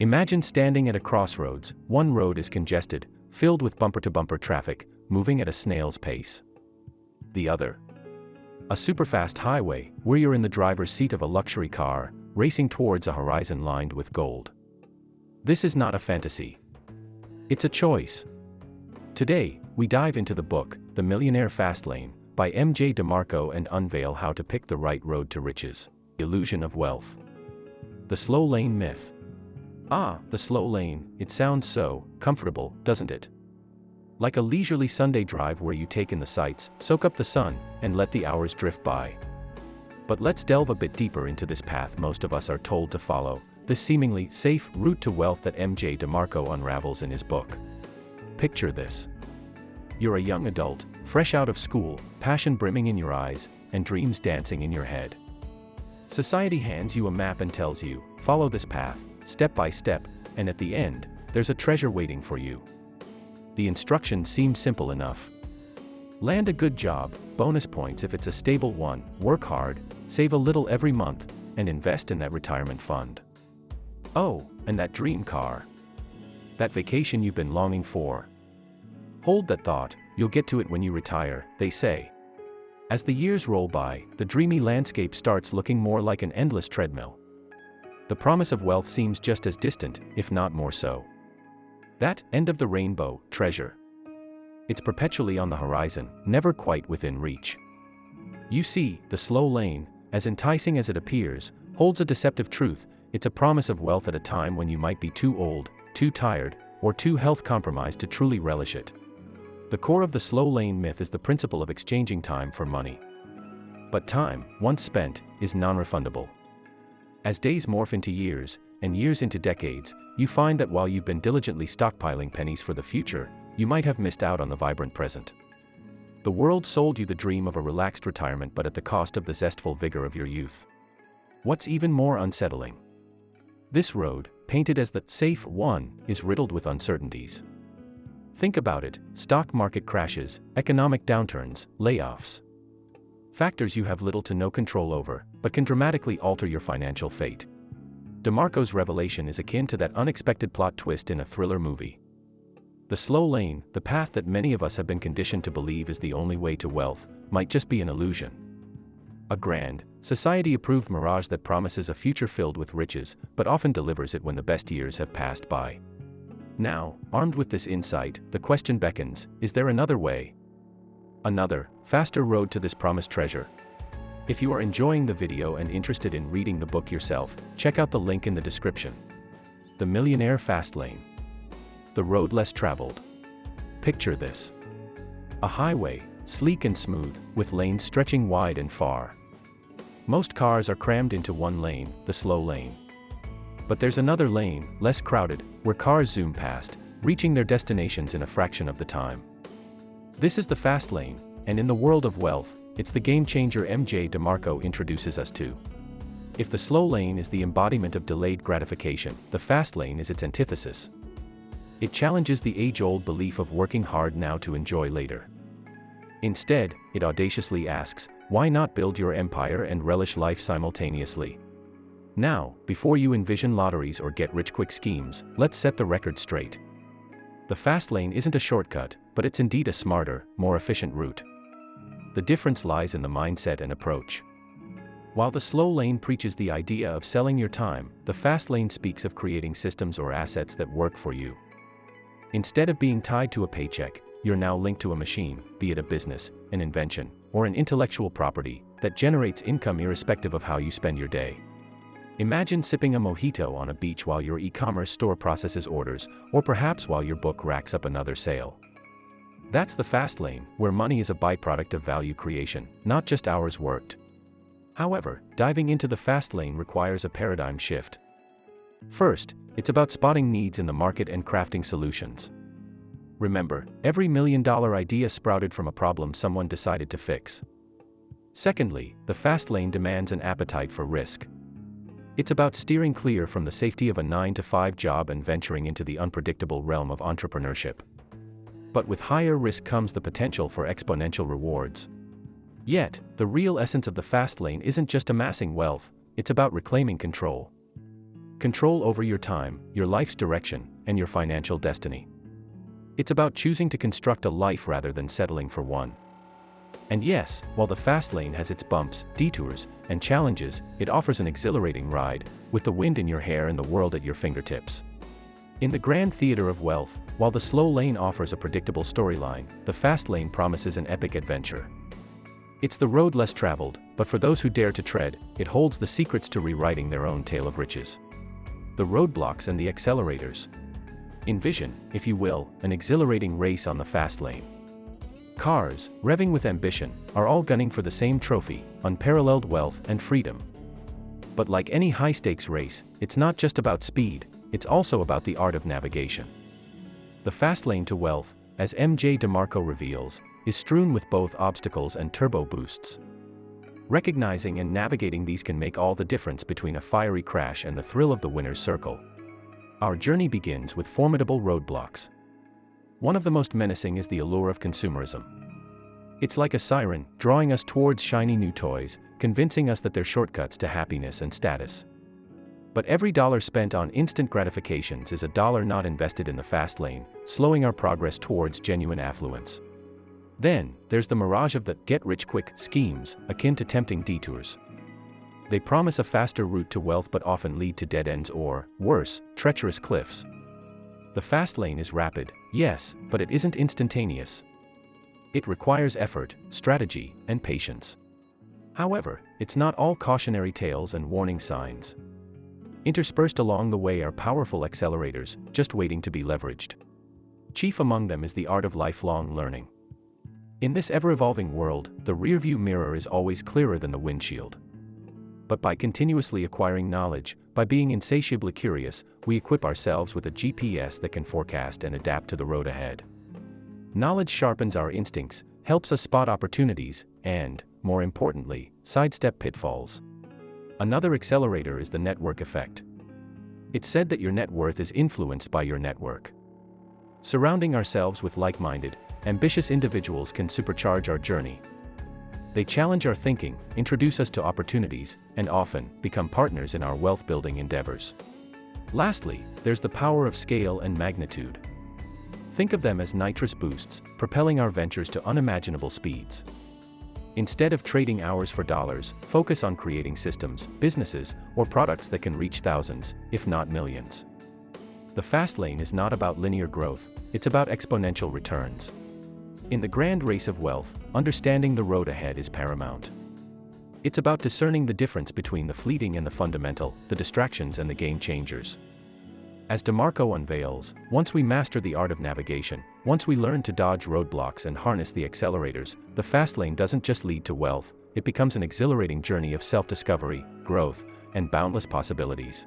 Imagine standing at a crossroads. One road is congested, filled with bumper-to-bumper traffic, moving at a snail's pace. The other, a superfast highway, where you're in the driver's seat of a luxury car, racing towards a horizon lined with gold. This is not a fantasy. It's a choice. Today, we dive into the book, The Millionaire Fastlane, by M.J. DeMarco and unveil how to pick the right road to riches. The illusion of wealth. The slow lane myth. Ah, the slow lane, it sounds so comfortable, doesn't it? Like a leisurely Sunday drive where you take in the sights, soak up the sun, and let the hours drift by. But let's delve a bit deeper into this path most of us are told to follow, this seemingly safe route to wealth that M.J. DeMarco unravels in his book. Picture this. You're a young adult, fresh out of school, passion brimming in your eyes, and dreams dancing in your head. Society hands you a map and tells you, follow this path, step by step, and at the end, there's a treasure waiting for you. The instructions seem simple enough. Land a good job, bonus points if it's a stable one, work hard, save a little every month, and invest in that retirement fund. Oh, and that dream car. That vacation you've been longing for. Hold that thought, you'll get to it when you retire, they say. As the years roll by, the dreamy landscape starts looking more like an endless treadmill. The promise of wealth seems just as distant, if not more so. That end of the rainbow, treasure. It's perpetually on the horizon, never quite within reach. You see, the slow lane, as enticing as it appears, holds a deceptive truth. It's a promise of wealth at a time when you might be too old, too tired, or too health compromised to truly relish it. The core of the slow lane myth is the principle of exchanging time for money. But time, once spent, is non-refundable. As days morph into years, and years into decades, you find that while you've been diligently stockpiling pennies for the future, you might have missed out on the vibrant present. The world sold you the dream of a relaxed retirement, but at the cost of the zestful vigor of your youth. What's even more unsettling? This road, painted as the safe one, is riddled with uncertainties. Think about it: stock market crashes, economic downturns, layoffs. Factors you have little to no control over, but can dramatically alter your financial fate. DeMarco's revelation is akin to that unexpected plot twist in a thriller movie. The slow lane, the path that many of us have been conditioned to believe is the only way to wealth, might just be an illusion. A grand, society-approved mirage that promises a future filled with riches, but often delivers it when the best years have passed by. Now, armed with this insight, the question beckons: is there another way? Another, faster road to this promised treasure? If you are enjoying the video and interested in reading the book yourself, check out the link in the description. The Millionaire Fastlane. The road less traveled. Picture this. A highway, sleek and smooth, with lanes stretching wide and far. Most cars are crammed into one lane, the slow lane. But there's another lane, less crowded, where cars zoom past, reaching their destinations in a fraction of the time. This is the fast lane, and in the world of wealth, it's the game-changer M.J. DeMarco introduces us to. If the slow lane is the embodiment of delayed gratification, the fast lane is its antithesis. It challenges the age-old belief of working hard now to enjoy later. Instead, it audaciously asks, why not build your empire and relish life simultaneously? Now, before you envision lotteries or get-rich-quick schemes, let's set the record straight. The fast lane isn't a shortcut, but it's indeed a smarter, more efficient route. The difference lies in the mindset and approach. While the slow lane preaches the idea of selling your time, the fast lane speaks of creating systems or assets that work for you. Instead of being tied to a paycheck, you're now linked to a machine, be it a business, an invention, or an intellectual property, that generates income irrespective of how you spend your day. Imagine sipping a mojito on a beach while your e-commerce store processes orders, or perhaps while your book racks up another sale. That's the fast lane, where money is a byproduct of value creation, not just hours worked. However, diving into the fast lane requires a paradigm shift. First, it's about spotting needs in the market and crafting solutions. Remember, every million-dollar idea sprouted from a problem someone decided to fix. Secondly, the fast lane demands an appetite for risk. It's about steering clear from the safety of a 9-to-5 job and venturing into the unpredictable realm of entrepreneurship. But with higher risk comes the potential for exponential rewards. Yet, the real essence of the fast lane isn't just amassing wealth, it's about reclaiming control. Control over your time, your life's direction, and your financial destiny. It's about choosing to construct a life rather than settling for one. And yes, while the fast lane has its bumps, detours, and challenges, it offers an exhilarating ride, with the wind in your hair and the world at your fingertips. In the grand theater of wealth, while the slow lane offers a predictable storyline, the fast lane promises an epic adventure. It's the road less traveled, but for those who dare to tread, it holds the secrets to rewriting their own tale of riches. The roadblocks and the accelerators. Envision, if you will, an exhilarating race on the fast lane. Cars, revving with ambition, are all gunning for the same trophy, unparalleled wealth and freedom. But like any high-stakes race, it's not just about speed, it's also about the art of navigation. The fast lane to wealth, as DeMarco reveals, is strewn with both obstacles and turbo boosts. Recognizing and navigating these can make all the difference between a fiery crash and the thrill of the winner's circle. Our journey begins with formidable roadblocks. One of the most menacing is the allure of consumerism. It's like a siren, drawing us towards shiny new toys, convincing us that they're shortcuts to happiness and status. But every dollar spent on instant gratifications is a dollar not invested in the fast lane, slowing our progress towards genuine affluence. Then, there's the mirage of the get-rich-quick schemes, akin to tempting detours. They promise a faster route to wealth but often lead to dead ends or, worse, treacherous cliffs. The fast lane is rapid, yes, but it isn't instantaneous. It requires effort, strategy, and patience. However, it's not all cautionary tales and warning signs. Interspersed along the way are powerful accelerators, just waiting to be leveraged. Chief among them is the art of lifelong learning. In this ever-evolving world, the rearview mirror is always clearer than the windshield. But by continuously acquiring knowledge, by being insatiably curious, we equip ourselves with a GPS that can forecast and adapt to the road ahead. Knowledge sharpens our instincts, helps us spot opportunities, and, more importantly, sidestep pitfalls. Another accelerator is the network effect. It's said that your net worth is influenced by your network. Surrounding ourselves with like-minded, ambitious individuals can supercharge our journey. They challenge our thinking, introduce us to opportunities, and often become partners in our wealth-building endeavors. Lastly, there's the power of scale and magnitude. Think of them as nitrous boosts, propelling our ventures to unimaginable speeds. Instead of trading hours for dollars, focus on creating systems, businesses, or products that can reach thousands, if not millions. The fast lane is not about linear growth, it's about exponential returns. In the grand race of wealth, understanding the road ahead is paramount. It's about discerning the difference between the fleeting and the fundamental, the distractions and the game changers. As DeMarco unveils, once we master the art of navigation, once we learn to dodge roadblocks and harness the accelerators, the fast lane doesn't just lead to wealth, it becomes an exhilarating journey of self-discovery, growth, and boundless possibilities.